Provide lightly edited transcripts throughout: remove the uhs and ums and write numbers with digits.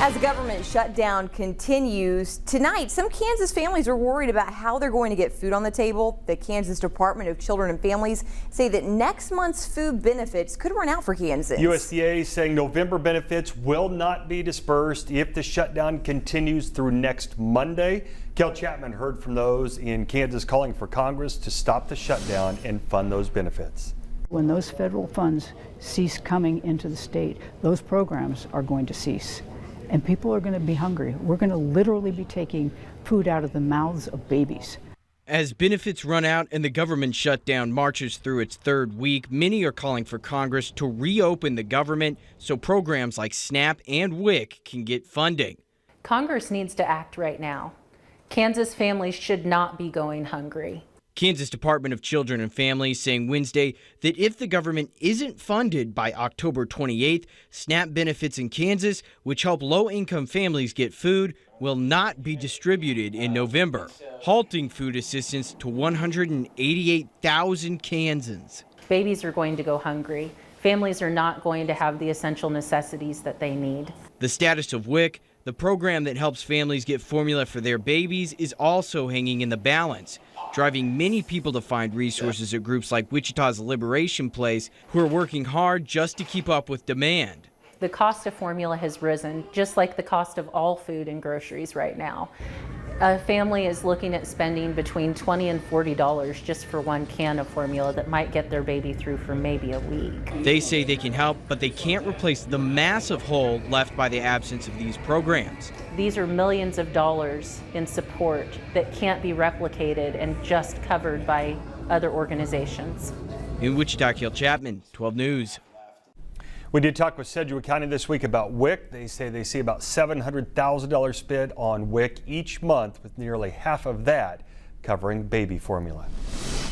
As the government shutdown continues tonight, some Kansas families are worried about how they're going to get food on the table. The Kansas Department of Children and Families say that next month's food benefits could run out for Kansans. USDA saying November benefits will not be dispersed if the shutdown continues through next Monday. Kel Chapman heard from those in Kansas calling for Congress to stop the shutdown and fund those benefits. When those federal funds cease coming into the state, those programs are going to cease. And people are going to be hungry. We're going to literally be taking food out of the mouths of babies. As benefits run out and the government shutdown marches through its third week, many are calling for Congress to reopen the government so programs like SNAP and WIC can get funding. Congress needs to act right now. Kansas families should not be going hungry. Kansas Department of Children and Families saying Wednesday that if the government isn't funded by October 28th, SNAP benefits in Kansas, which help low-income families get food, will not be distributed in November, halting food assistance to 188,000 Kansans. Babies are going to go hungry. Families are not going to have the essential necessities that they need. The status of WIC, the program that helps families get formula for their babies, is also hanging in the balance, driving many people to find resources at groups like Wichita's Liberation Place, who are working hard just to keep up with demand. The cost of formula has risen, just like the cost of all food and groceries right now. A family is looking at spending between $20 and $40 just for one can of formula that might get their baby through for maybe a week. They say they can help, but they can't replace the massive hole left by the absence of these programs. These are millions of dollars in support that can't be replicated and just covered by other organizations. In Wichita, Kel Chapman, 12 News. We did talk with Sedgwick County this week about WIC. They say they see about $700,000 spent on WIC each month, with nearly half of that covering baby formula.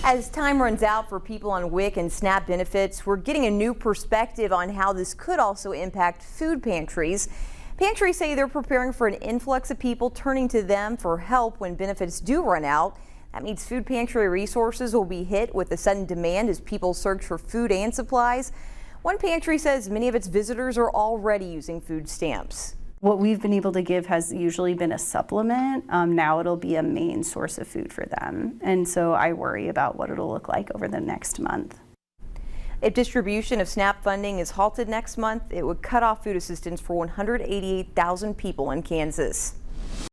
As time runs out for people on WIC and SNAP benefits, we're getting a new perspective on how this could also impact food pantries. Pantries say they're preparing for an influx of people turning to them for help when benefits do run out. That means food pantry resources will be hit with a sudden demand as people search for food and supplies. One pantry says many of its visitors are already using food stamps. What we've been able to give has usually been a supplement. Now it'll be a main source of food for them. And so I worry about what it'll look like over the next month. If distribution of SNAP funding is halted next month, it would cut off food assistance for 188,000 people in Kansas.